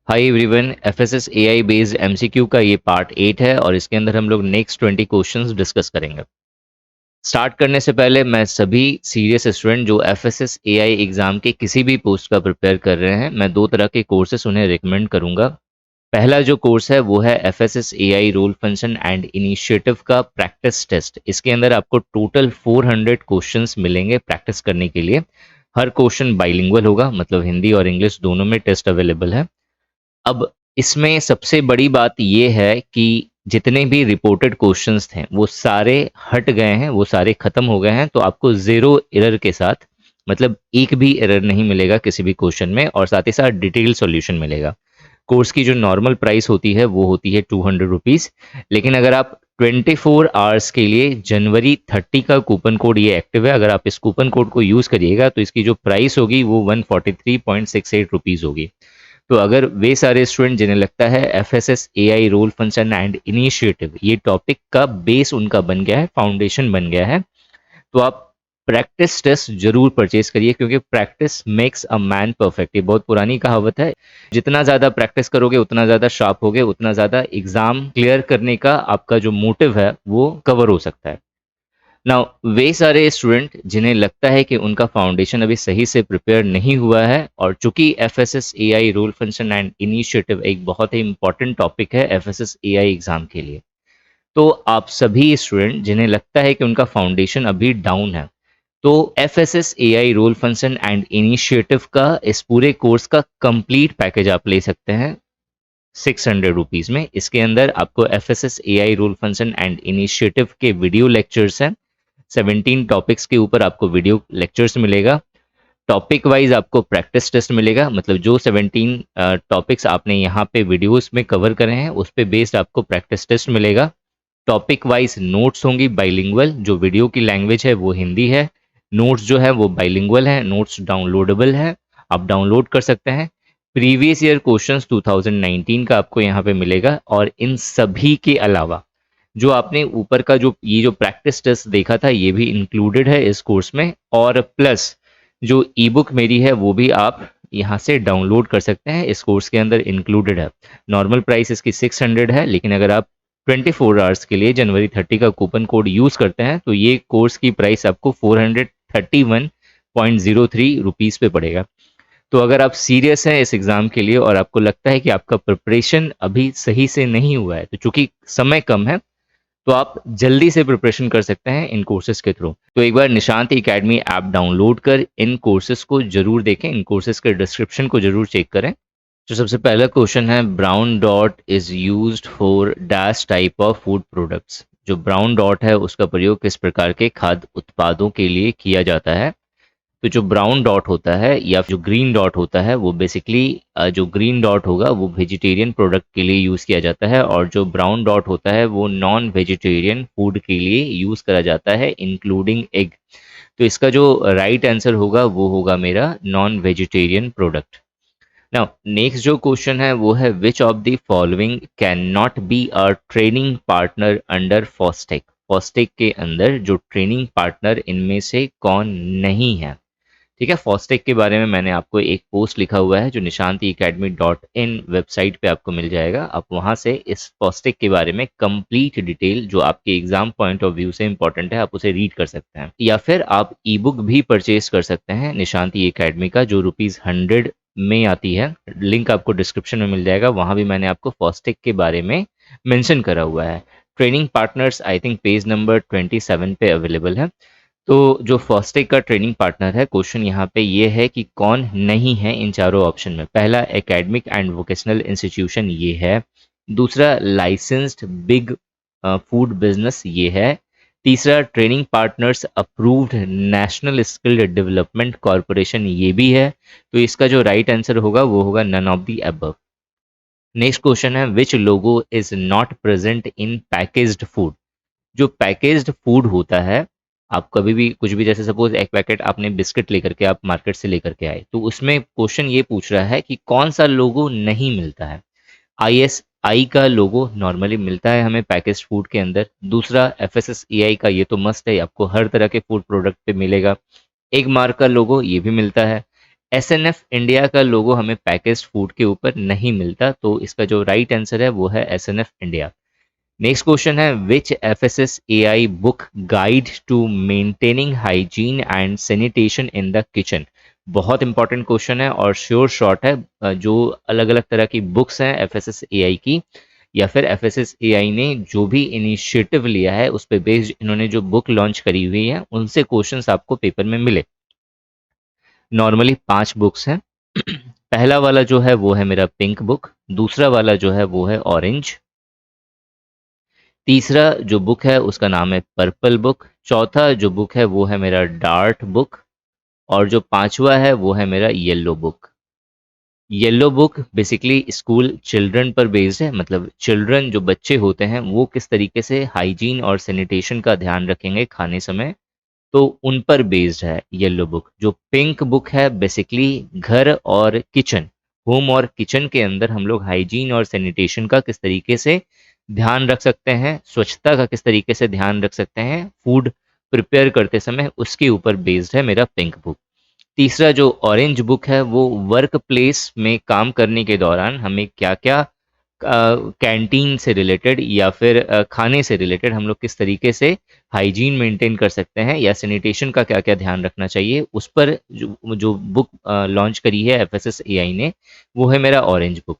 Hi everyone, FSS AI based MCQ का ये part 8 है और इसके अंदर हम लोग नेक्स्ट 20 क्वेश्चंस डिस्कस करेंगे। स्टार्ट करने से पहले मैं सभी सीरियस स्टूडेंट जो एफएसएस एआई एग्जाम के किसी भी पोस्ट का प्रिपेयर कर रहे हैं, मैं दो तरह के कोर्सेस उन्हें रिकमेंड करूंगा। पहला जो कोर्स है वो है FSSAI role function and initiative का प्रैक्टिस टेस्ट। इसके अंदर आपको टोटल 400 क्वेश्चंस मिलेंगे प्रैक्टिस करने के लिए। हर क्वेश्चन बाइलिंगुअल होगा, मतलब हिंदी और इंग्लिश दोनों में टेस्ट अवेलेबल है। अब इसमें सबसे बड़ी बात ये है कि जितने भी रिपोर्टेड क्वेश्चंस थे वो सारे हट गए हैं, वो सारे खत्म हो गए हैं। तो आपको ज़ीरो एरर के साथ, मतलब एक भी एरर नहीं मिलेगा किसी भी क्वेश्चन में, और साथ ही साथ डिटेल सॉल्यूशन मिलेगा। कोर्स की जो नॉर्मल प्राइस होती है वो होती है 200 रुपीज़। लेकिन अगर आप 24 आवर्स के लिए जनवरी 30 का कूपन कोड ये एक्टिव है, अगर आप इस कूपन कोड को यूज़ करिएगा तो इसकी जो प्राइस होगी वो 143.68 होगी। तो अगर वे सारे स्टूडेंट जिन्हें लगता है FSSAI role function and initiative ये टॉपिक का बेस उनका बन गया है, फाउंडेशन बन गया है, तो आप प्रैक्टिस टेस्ट जरूर परचेज करिए, क्योंकि practice makes a man perfect, ये बहुत पुरानी कहावत है। जितना ज़्यादा प्रैक्टिस करोगे उतना ज़्यादा शार्प होगे, उतना ज़्यादा एग्जाम क्लियर करने का आपका जो मोटिव है वो कवर हो सकता है। नाउ वे सारे स्टूडेंट जिन्हें लगता है कि उनका फाउंडेशन अभी सही से प्रिपेयर नहीं हुआ है, और चूंकि FSSAI role function and initiative एक बहुत ही इंपॉर्टेंट टॉपिक है एफएसएस एआई एग्जाम के लिए, तो आप सभी स्टूडेंट जिन्हें लगता है कि उनका फाउंडेशन अभी डाउन है, तो FSSAI role function and initiative का इस पूरे कोर्स का कंप्लीट पैकेज आप ले सकते हैं 600 रुपीज़ में। इसके अंदर आपको FSSAI role function and initiative के वीडियो लेक्चर्स हैं। 17 टॉपिक्स के ऊपर आपको वीडियो लेक्चर्स मिलेगा। टॉपिक वाइज आपको प्रैक्टिस टेस्ट मिलेगा, मतलब जो 17 टॉपिक्स आपने यहाँ पे वीडियोस में कवर करे हैं उस पे बेस्ड आपको प्रैक्टिस टेस्ट मिलेगा। टॉपिक वाइज नोट्स होंगी बाइलिंगुअल, जो वीडियो की लैंग्वेज है वो हिंदी है। नोट्स जो है वो बाइलिंगुअल है, नोट्स डाउनलोडेबल है, आप डाउनलोड कर सकते हैं। प्रीवियस ईयर क्वेश्चंस 2019 का आपको यहाँ पे मिलेगा, और इन सभी के अलावा जो आपने ऊपर का जो ये जो प्रैक्टिस टेस्ट देखा था ये भी इंक्लूडेड है इस कोर्स में, और प्लस जो ई बुक मेरी है वो भी आप यहाँ से डाउनलोड कर सकते हैं, इस कोर्स के अंदर इंक्लूडेड है। नॉर्मल प्राइस इसकी 600 है, लेकिन अगर आप 24 आवर्स के लिए जनवरी 30 का कूपन कोड यूज करते हैं तो ये कोर्स की प्राइस आपको 431.03 रुपीज़ पे पड़ेगा। तो अगर आप सीरियस हैं इस एग्जाम के लिए और आपको लगता है कि आपका प्रिपरेशन अभी सही से नहीं हुआ है, तो चूंकि समय कम है तो आप जल्दी से प्रिपरेशन कर सकते हैं इन कोर्सेज के थ्रू। तो एक बार निशांत एकेडमी ऐप डाउनलोड कर इन कोर्सेज को जरूर देखें, इन कोर्सेज के डिस्क्रिप्शन को जरूर चेक करें। तो सबसे पहला क्वेश्चन है, brown dot is used for dash type of food products. जो ब्राउन डॉट है उसका प्रयोग किस प्रकार के खाद्य उत्पादों के लिए किया जाता है? तो जो ब्राउन डॉट होता है या जो ग्रीन डॉट होता है वो बेसिकली, जो ग्रीन डॉट होगा वो वेजिटेरियन प्रोडक्ट के लिए यूज़ किया जाता है, और जो ब्राउन डॉट होता है वो नॉन वेजिटेरियन फूड के लिए यूज़ करा जाता है, इंक्लूडिंग एग। तो इसका जो राइट आंसर होगा वो होगा मेरा non vegetarian product. Now next जो क्वेश्चन है वो है, which of the following can not be a training partner under FoSTaC. FoSTaC के अंदर जो ट्रेनिंग पार्टनर इनमें से कौन नहीं है? ठीक है, फॉस्टेक के बारे में मैंने आपको एक पोस्ट लिखा हुआ है जो nishantiacademy.in वेबसाइट पे आपको मिल जाएगा। आप वहां से इस फॉस्टेक के बारे में कंप्लीट डिटेल जो आपके एग्जाम पॉइंट ऑफ व्यू से इंपॉर्टेंट है आप उसे रीड कर सकते हैं, या फिर आप ई बुक भी परचेज कर सकते हैं निशांति एकेडमी का, जो ₹100 में आती है। लिंक आपको डिस्क्रिप्शन में मिल जाएगा, वहां भी मैंने आपको फॉस्टेक के बारे में मेंशन करा हुआ है। Training partners I think page number 27 पे अवेलेबल है। तो जो फॉस्टेक का ट्रेनिंग पार्टनर है, क्वेश्चन यहाँ पे ये है कि कौन नहीं है इन चारों ऑप्शन में। पहला एकेडमिक एंड वोकेशनल इंस्टीट्यूशन ये है, दूसरा लाइसेंस्ड बिग फूड बिजनेस ये है, तीसरा training partners approved national skill development corporation ये भी है। तो इसका जो राइट आंसर होगा वो होगा none of the above. Next question है, which logo is not present in packaged food. जो पैकेज्ड फूड होता है, आप कभी भी कुछ भी, जैसे सपोज एक पैकेट आपने बिस्किट लेकर के आप मार्केट से लेकर के आए, तो उसमें क्वेश्चन ये पूछ रहा है कि कौन सा लोगो नहीं मिलता है। ISI का लोगो नॉर्मली मिलता है हमें पैकेज्ड फूड के अंदर। दूसरा FSSAI का ये तो मस्ट है, आपको हर तरह के फूड प्रोडक्ट पे मिलेगा। एक मार्क का लोगो ये भी मिलता है। SNF इंडिया का लोगो हमें पैकेज्ड फूड के ऊपर नहीं मिलता, तो इसका जो राइट आंसर है वो है SNF इंडिया। नेक्स्ट क्वेश्चन है which FSSAI book guide to maintaining hygiene and sanitation in the kitchen. बहुत इंपॉर्टेंट क्वेश्चन है और श्योर शॉर्ट है। जो अलग अलग तरह की बुक्स हैं FSSAI की, या फिर FSSAI ने जो भी इनिशिएटिव लिया है उस पे बेस्ड इन्होंने जो बुक लॉन्च करी हुई है उनसे क्वेश्चंस आपको पेपर में मिले। नॉर्मली 5 बुक्स हैं। पहला वाला जो है वो है मेरा पिंक बुक, दूसरा वाला जो है वो है ऑरेंज, तीसरा जो बुक है उसका नाम है पर्पल बुक, चौथा जो बुक है वो है मेरा डार्ट बुक, और जो पांचवा है वो है मेरा yellow book. Yellow book basically school children पर बेस्ड है, मतलब चिल्ड्रन जो बच्चे होते हैं वो किस तरीके से हाइजीन और सैनिटेशन का ध्यान रखेंगे खाने समय, तो उन पर बेस्ड है येलो बुक। जो पिंक बुक है बेसिकली घर और किचन, होम और किचन के अंदर हम लोग हाइजीन और सैनिटेशन का किस तरीके से ध्यान रख सकते हैं, स्वच्छता का किस तरीके से ध्यान रख सकते हैं फूड प्रिपेयर करते समय, उसके ऊपर बेस्ड है मेरा पिंक बुक। तीसरा जो ऑरेंज बुक है वो वर्क प्लेस में काम करने के दौरान हमें क्या क्या कैंटीन से रिलेटेड या फिर खाने से रिलेटेड हम लोग किस तरीके से हाइजीन मेंटेन कर सकते हैं या सैनिटेशन का क्या क्या ध्यान रखना चाहिए, उस पर जो जो बुक लॉन्च करी है FSSAI ने, वो है मेरा ऑरेंज बुक।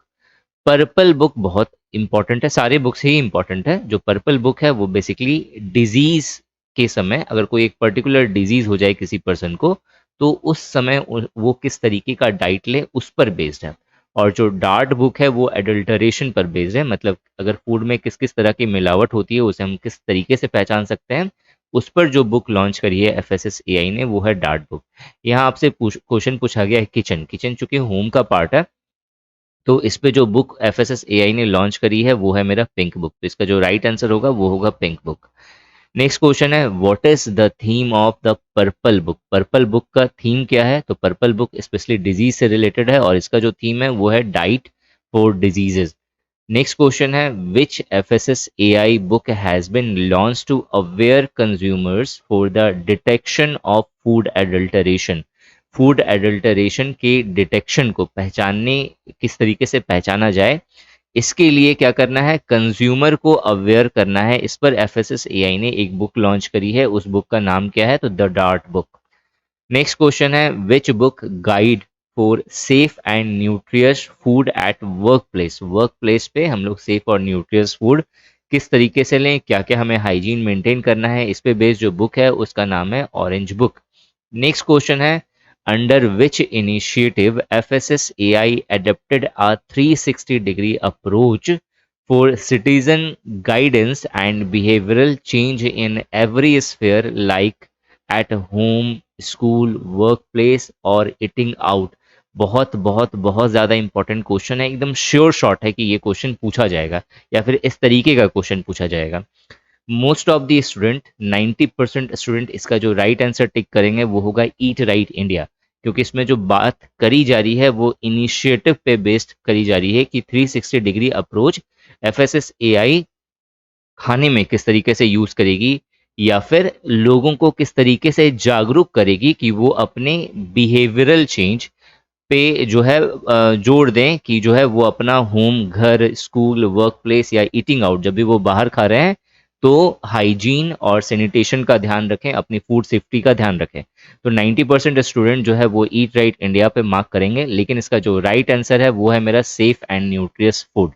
पर्पल बुक बहुत इंपॉर्टेंट है, सारे बुक्स ही इंपॉर्टेंट है। जो पर्पल बुक है वो बेसिकली डिजीज के समय अगर कोई एक पर्टिकुलर डिजीज हो जाए किसी पर्सन को, तो उस समय वो किस तरीके का डाइट ले उस पर बेस्ड है। और जो डार्ट बुक है वो एडल्टरेशन पर बेस्ड है, मतलब अगर फूड में किस किस तरह की मिलावट होती है उसे हम किस तरीके से पहचान सकते हैं, उस पर जो बुक लॉन्च करी है FSSAI ने वो है डार्ट बुक। यहाँ आपसे क्वेश्चन पूछा गया है किचन, किचन चूंकि होम का पार्ट है, तो इस पे जो बुक FSSAI ने लॉन्च करी है वो है मेरा पिंक बुक, तो इसका जो राइट आंसर होगा वो होगा पिंक बुक। नेक्स्ट क्वेश्चन है what is the theme of the purple book. Purple book का थीम क्या है, तो पर्पल बुक स्पेशली डिजीज से रिलेटेड है और इसका जो थीम है वो है diet for diseases. Next question है which FSSAI book has been launch to aware consumers for the detection of food adulteration. Food adulteration के डिटेक्शन को पहचानने, किस तरीके से पहचाना जाए, इसके लिए क्या करना है, कंज्यूमर को अवेयर करना है। इस पर FSSAI ने एक बुक लॉन्च करी है, उस बुक का नाम क्या है, तो the dart book. Next question है which book guide for safe and nutritious food at work place. Work place पे हम लोग सेफ और न्यूट्रियस फूड किस तरीके से लें, क्या क्या हमें हाइजीन मेंटेन करना है, इस पे बेस्ड जो बुक है उसका नाम है ऑरेंज बुक। नेक्स्ट क्वेश्चन है under which initiative FSSAI adopted a 360-degree approach for citizen guidance and behavioral change in every sphere like at home, school, work place और ईटिंग आउट। बहुत बहुत बहुत ज़्यादा इंपॉर्टेंट क्वेश्चन है, एकदम sure shot है कि ये क्वेश्चन पूछा जाएगा या फिर इस तरीके का क्वेश्चन पूछा जाएगा। Most of the student 90% student इसका जो राइट आंसर टिक करेंगे वो होगा ईट राइट इंडिया, क्योंकि इसमें जो बात करी जा रही है वो इनिशिएटिव पे बेस्ड करी जा रही है कि 360 डिग्री अप्रोच FSSAI खाने में किस तरीके से यूज करेगी या फिर लोगों को किस तरीके से जागरूक करेगी कि वो अपने बिहेवियरल चेंज पे जो है जोड़ दें, कि जो है वो अपना होम, घर, स्कूल, वर्क प्लेस या ईटिंग आउट जब भी वो बाहर खा रहे हैं तो हाइजीन और सैनिटेशन का ध्यान रखें, अपनी फूड सेफ्टी का ध्यान रखें। तो 90% स्टूडेंट जो है वो ईट राइट इंडिया पे मार्क करेंगे, लेकिन इसका जो राइट आंसर है वो है मेरा सेफ एंड न्यूट्रियस फूड।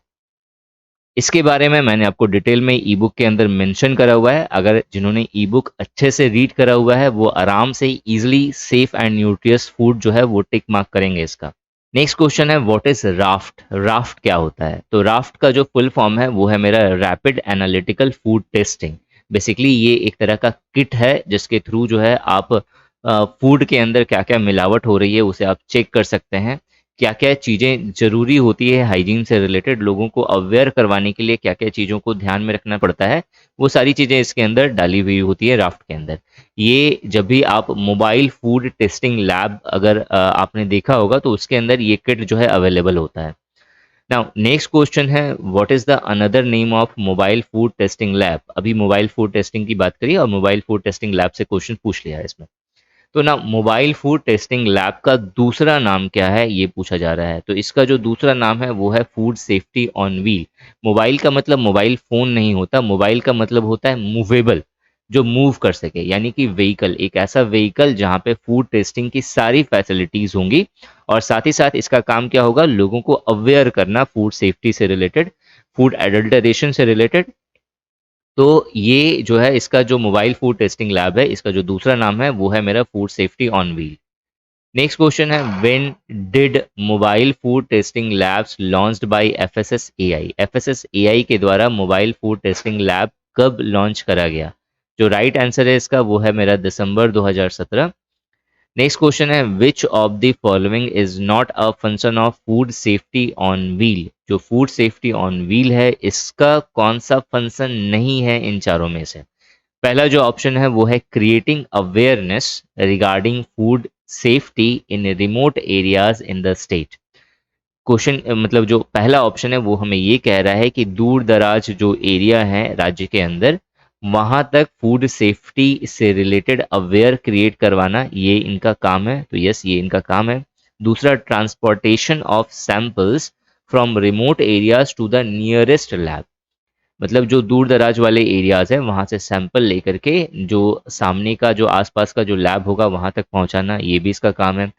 इसके बारे में मैंने आपको डिटेल में ई बुक के अंदर मेंशन करा हुआ है, अगर जिन्होंने ई बुक अच्छे से रीड करा हुआ है वो आराम से easily safe and nutritious food जो है वो टिक मार्क करेंगे इसका। नेक्स्ट क्वेश्चन है व्हाट इज राफ्ट। राफ्ट क्या होता है, तो राफ्ट का जो फुल फॉर्म है वो है मेरा rapid analytical food testing. Basically ये एक तरह का किट है जिसके थ्रू जो है आप फूड के अंदर क्या क्या मिलावट हो रही है उसे आप चेक कर सकते हैं, क्या क्या चीज़ें ज़रूरी होती है हाइजीन से रिलेटेड, लोगों को अवेयर करवाने के लिए क्या क्या चीज़ों को ध्यान में रखना पड़ता है, वो सारी चीज़ें इसके अंदर डाली हुई होती है राफ्ट के अंदर। ये जब भी आप मोबाइल फूड टेस्टिंग लैब अगर आपने देखा होगा तो उसके अंदर ये किट जो है अवेलेबल होता है। नाउ नेक्स्ट क्वेश्चन है what is the another name of mobile food testing lab. अभी मोबाइल फूड टेस्टिंग की बात करिए और मोबाइल फूड टेस्टिंग लैब से क्वेश्चन पूछ लिया है इसमें। तो ना मोबाइल फूड टेस्टिंग लैब का दूसरा नाम क्या है ये पूछा जा रहा है। तो इसका जो दूसरा नाम है वो है food safety on wheel. Mobile का मतलब मोबाइल फोन नहीं होता, मोबाइल का मतलब होता है मूवेबल, जो मूव कर सके, यानी कि व्हीकल, एक ऐसा व्हीकल जहाँ पे फूड टेस्टिंग की सारी फैसिलिटीज होंगी। और साथ ही साथ इसका काम क्या होगा, लोगों को अवेयर करना फूड सेफ्टी से रिलेटेड, फूड एडल्टरेशन से रिलेटेड। तो ये जो है इसका जो मोबाइल फूड टेस्टिंग लैब है, इसका जो दूसरा नाम है वो है मेरा food safety on wheel. Next question है, when did mobile food testing labs launched by FSSAI? FSSAI के द्वारा मोबाइल फूड टेस्टिंग लैब कब लॉन्च करा गया? जो राइट आंसर है इसका वो है मेरा दिसंबर 2017। नेक्स्ट क्वेश्चन है, which of the following is not a function of food safety on wheel? जो फूड सेफ्टी ऑन व्हील है इसका कौन सा फंक्शन नहीं है इन चारों में से? पहला जो ऑप्शन है वो है creating awareness regarding food safety in remote areas in the state. Question मतलब जो पहला ऑप्शन है वो हमें ये कह रहा है कि दूर दराज जो एरिया है राज्य के अंदर, वहां तक फूड सेफ्टी से रिलेटेड अवेयर क्रिएट करवाना ये इनका काम है। तो यस, ये इनका काम है। दूसरा, transportation of samples from remote areas to the nearest lab, मतलब जो दूर दराज वाले एरियाज हैं वहां से सैंपल लेकर के जो सामने का जो आसपास का जो लैब होगा वहां तक पहुंचाना, ये भी इसका काम है।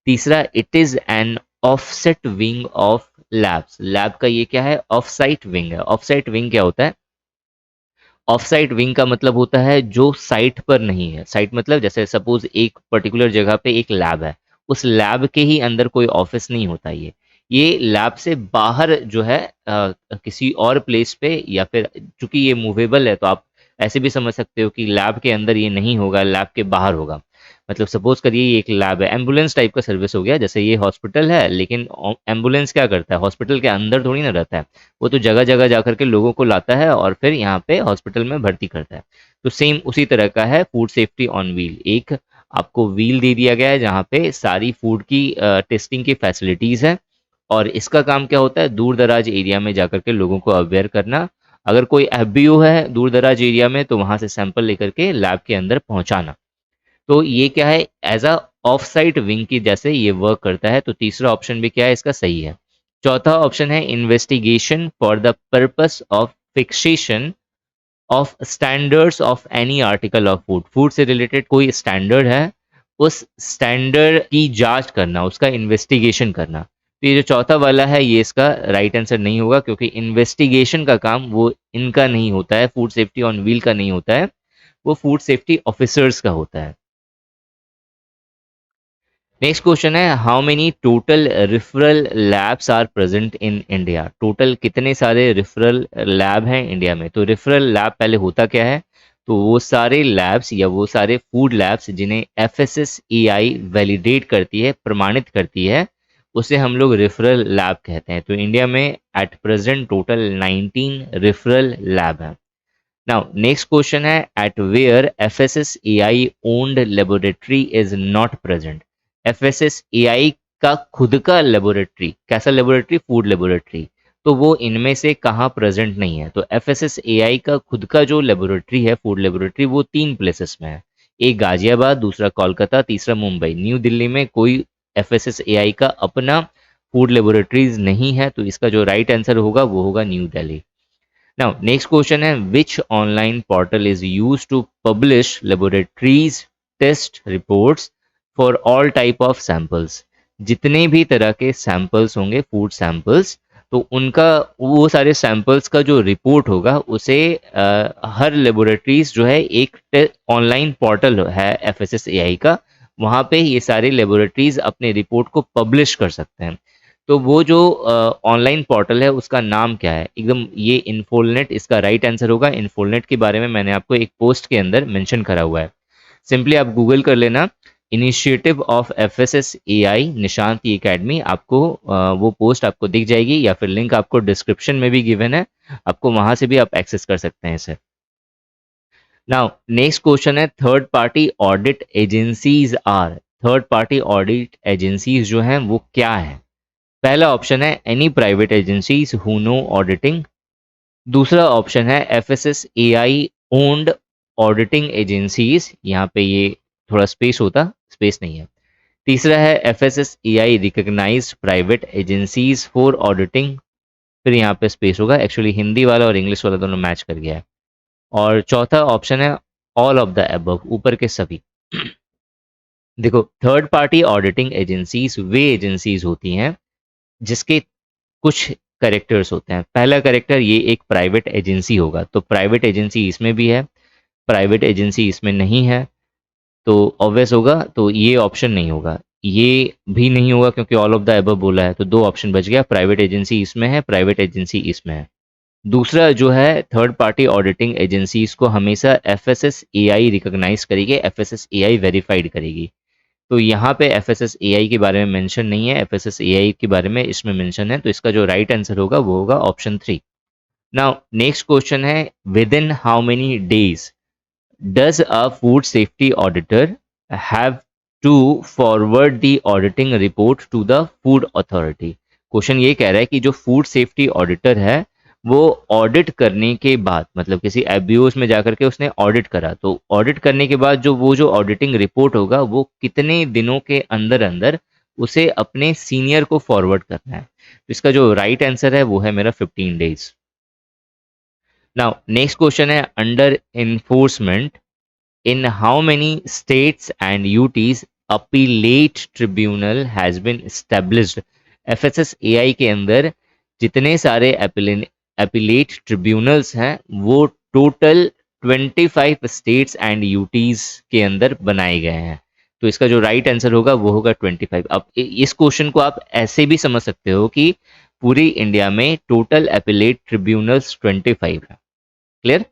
तीसरा, it is an offset wing of labs. Lab का ये क्या है, ऑफ साइट विंग है। ऑफ साइट विंग क्या होता है? ऑफ साइट विंग का मतलब होता है जो साइट पर नहीं है। साइट मतलब जैसे सपोज एक पर्टिकुलर जगह पे एक लैब है, उस लैब के ही अंदर कोई ऑफिस नहीं होता। ये लैब से बाहर जो है किसी और प्लेस पे, या फिर चूंकि ये मूवेबल है तो आप ऐसे भी समझ सकते हो कि लैब के अंदर ये नहीं होगा, लैब के बाहर होगा। मतलब सपोज करिए ये एक लैब है, एम्बुलेंस टाइप का सर्विस हो गया, जैसे ये हॉस्पिटल है लेकिन एम्बुलेंस क्या करता है, हॉस्पिटल के अंदर थोड़ी ना रहता है, वो तो जगह जगह जा करके लोगों को लाता है और फिर यहाँ पे हॉस्पिटल में भर्ती करता है। तो सेम उसी तरह का है फूड सेफ्टी ऑन व्हील। एक आपको व्हील दे दिया गया है जहाँ पे सारी फूड की टेस्टिंग की फैसिलिटीज है, और इसका काम क्या होता है, दूर दराज एरिया में जाकर के लोगों को अवेयर करना। अगर कोई एफबीओ है दूर दराज एरिया में तो वहां से सैंपल लेकर के लैब के अंदर पहुंचाना। तो ये क्या है, as a off site wing की जैसे ये वर्क करता है। तो तीसरा ऑप्शन भी क्या है इसका सही है। चौथा ऑप्शन है, investigation for the purpose of fixation of standards of any article of food. Food से रिलेटेड कोई स्टैंडर्ड है, उस स्टैंडर्ड की जांच करना, उसका इन्वेस्टिगेशन करना। तो ये जो चौथा वाला है ये इसका राइट आंसर नहीं होगा, क्योंकि इन्वेस्टिगेशन का काम वो इनका नहीं होता है, फूड सेफ्टी ऑन व्हील का नहीं होता है, वो फूड सेफ्टी ऑफिसर्स का होता है। नेक्स्ट क्वेश्चन है, how many total referral labs are present in India? Total कितने सारे रिफरल लैब हैं इंडिया में? तो रिफरल लैब पहले होता क्या है, तो वो सारे लैब्स या वो सारे फूड लैब्स जिन्हें एफएसएसएआई वैलिडेट करती है, प्रमाणित करती है, उसे हम लोग रिफरल लैब कहते हैं। तो इंडिया में at present total 19 referral lab हैं। नाउ नेक्स्ट क्वेश्चन है, at where FSSAI owned laboratory is not present? FSSAI का खुद का लेबोरेटरी, कैसा लेबोरेटरी, फूड लेबोरेटरी, तो वो इनमें से कहाँ प्रेजेंट नहीं है? तो एफएसएसएआई का खुद का जो लेबोरेटरी है, फूड लेबोरेटरी, वो 3 प्लेसेस में है। एक गाजियाबाद, दूसरा कोलकाता, तीसरा मुंबई। न्यू दिल्ली में कोई एफएसएसएआई का अपना फूड लेबोरेटरीज नहीं है, तो इसका जो राइट आंसर होगा वो होगा new Delhi. Now, next question है, which online portal is used to publish laboratories test reports for all type of samples? जितने भी तरह के सैंपल्स होंगे, फूड सैंपल्स, तो उनका वो सारे सैंपल्स का जो रिपोर्ट होगा उसे हर लेबोरेटरीज जो है एक ऑनलाइन पोर्टल है एफएसएसएआई का, वहाँ पे ये सारे लेबोरेटरीज अपने रिपोर्ट को पब्लिश कर सकते हैं। तो वो जो ऑनलाइन पोर्टल है उसका नाम क्या है? एकदम ये इन्फोलनेट इसका राइट आंसर होगा। इन्फोलनेट के बारे में मैंने आपको एक पोस्ट के अंदर मेंशन करा हुआ है, सिंपली आप गूगल कर लेना, initiative of FSSAI Nishant E academy, आपको वो पोस्ट आपको दिख जाएगी, या फिर लिंक आपको डिस्क्रिप्शन में भी गिवन है, आपको वहां से भी आप एक्सेस कर सकते हैं इसे। नाउ नेक्स्ट क्वेश्चन है, third party audit agencies are? Third party audit agencies जो हैं वो क्या है? पहला ऑप्शन है, any private agencies who know auditing. दूसरा ऑप्शन है, एफएसएसएआई ओन्ड ऑडिटिंग एजेंसीज, यहाँ पे ये थोड़ा स्पेस होता, स्पेस नहीं है। तीसरा है FSSAI recognised private agencies for auditing, फिर यहाँ पे स्पेस होगा। एक्चुअली हिंदी वाला और इंग्लिश वाला दोनों मैच कर गया है। और चौथा ऑप्शन है ऑल ऑफ द अबव, ऊपर के सभी। देखो, थर्ड पार्टी ऑडिटिंग एजेंसीज वे एजेंसीज होती हैं जिसके कुछ करेक्टर्स होते हैं। पहला करेक्टर, ये एक प्राइवेट एजेंसी होगा, तो प्राइवेट एजेंसी इसमें भी है, प्राइवेट एजेंसी इसमें नहीं है, तो ऑब्वियस होगा, तो ये ऑप्शन नहीं होगा। ये भी नहीं होगा क्योंकि ऑल ऑफ द अबव बोला है, तो दो ऑप्शन बच गया, प्राइवेट एजेंसी इसमें है, प्राइवेट एजेंसी इसमें है। दूसरा जो है, थर्ड पार्टी ऑडिटिंग एजेंसीज को हमेशा FSSAI रिकॉग्नाइज करेगी, FSSAI वेरीफाइड करेगी। तो यहाँ पे FSSAI के बारे में मेंशन नहीं है, FSSAI के बारे में इसमें मेंशन है, तो इसका जो राइट आंसर होगा वो होगा ऑप्शन 3। नाउ नेक्स्ट क्वेश्चन है, within how many days does a food safety auditor have to forward the auditing report to the food authority. Question ये कह रहा है कि जो फूड सेफ्टी ऑडिटर है वो ऑडिट करने के बाद, मतलब किसी एबीओस में जाकर के उसने ऑडिट करा, तो ऑडिट करने के बाद जो ऑडिटिंग रिपोर्ट होगा वो कितने दिनों के अंदर अंदर उसे अपने सीनियर को फॉरवर्ड करना है। तो इसका जो राइट आंसर है वो है मेरा 15 डेज। नाउ नेक्स्ट क्वेश्चन है, under enforcement in how many states and UTs appellate tribunal has been established। FSSAI के अंदर जितने सारे appellate tribunals हैं वो टोटल 25 स्टेट्स एंड यूटीज के अंदर बनाए गए हैं। तो इसका जो राइट आंसर होगा वो होगा 25। अब इस क्वेश्चन को आप ऐसे भी समझ सकते हो कि पूरी इंडिया में टोटल appellate tribunals 25 है। क्लियर?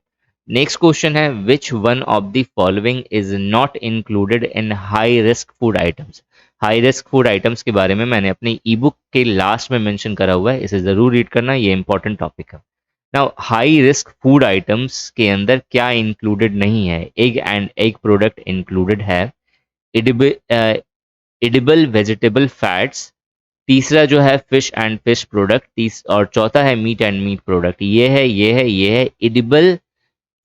नेक्स्ट क्वेश्चन है, which one of the following is not included in high risk food items. High risk food items के बारे में मैंने अपनी ई बुक के लास्ट में मेंशन करा हुआ है, इसे जरूर रीड करना, ये इंपॉर्टेंट टॉपिक है। Now high risk food items के अंदर क्या इंक्लूडेड नहीं है? Egg and egg product included है, एडिबल वेजिटेबल फैट्स, तीसरा जो है फिश एंड फिश प्रोडक्ट, और चौथा है मीट एंड मीट प्रोडक्ट। ये है एडिबल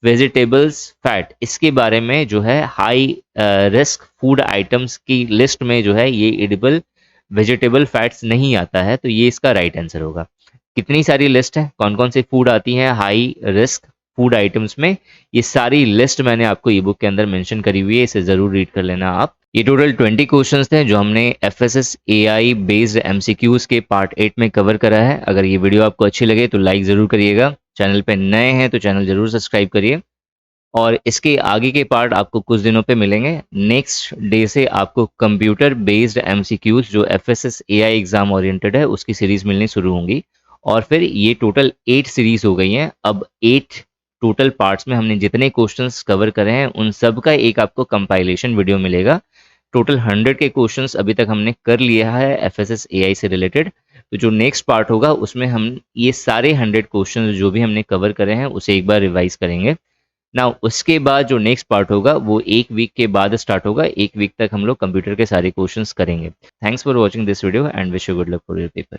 वेजिटेबल्स फैट। इसके बारे में जो है हाई रिस्क फूड आइटम्स की लिस्ट में जो है ये एडिबल वेजिटेबल फैट्स नहीं आता है, तो ये इसका राइट आंसर होगा। कितनी सारी लिस्ट है, कौन कौन सी फूड आती हैं हाई रिस्क फूड आइटम्स में, ये सारी लिस्ट मैंने आपको ई बुक के अंदर मेंशन करी हुई है, इसे जरूर रीड कर लेना आप। ये टोटल 20 क्वेश्चंस थे जो हमने FSSAI बेस्ड MCQs के पार्ट 8 में कवर करा है। अगर ये वीडियो आपको अच्छी लगे तो लाइक ज़रूर करिएगा, चैनल पे नए हैं तो चैनल ज़रूर सब्सक्राइब करिए, और इसके आगे के पार्ट आपको कुछ दिनों पे मिलेंगे। नेक्स्ट डे से आपको कंप्यूटर बेस्ड MCQs जो FSSAI एग्जाम ओरिएंटेड है उसकी सीरीज मिलनी शुरू होंगी, और फिर ये टोटल 8 सीरीज हो गई हैं। अब 8 टोटल पार्ट्स में हमने जितने क्वेश्चंस कवर करे हैं उन सब का एक आपको कंपाइलेशन वीडियो मिलेगा। टोटल 100 के क्वेश्चंस अभी तक हमने कर लिया है FSSAI से रिलेटेड, तो जो नेक्स्ट पार्ट होगा उसमें हम ये सारे 100 क्वेश्चंस जो भी हमने कवर करे हैं उसे एक बार रिवाइज करेंगे ना। उसके बाद जो नेक्स्ट पार्ट होगा वो एक वीक के बाद स्टार्ट होगा, एक वीक तक हम लोग कंप्यूटर के सारे क्वेश्चंस करेंगे। Thanks for watching this video and wish you good luck for your paper.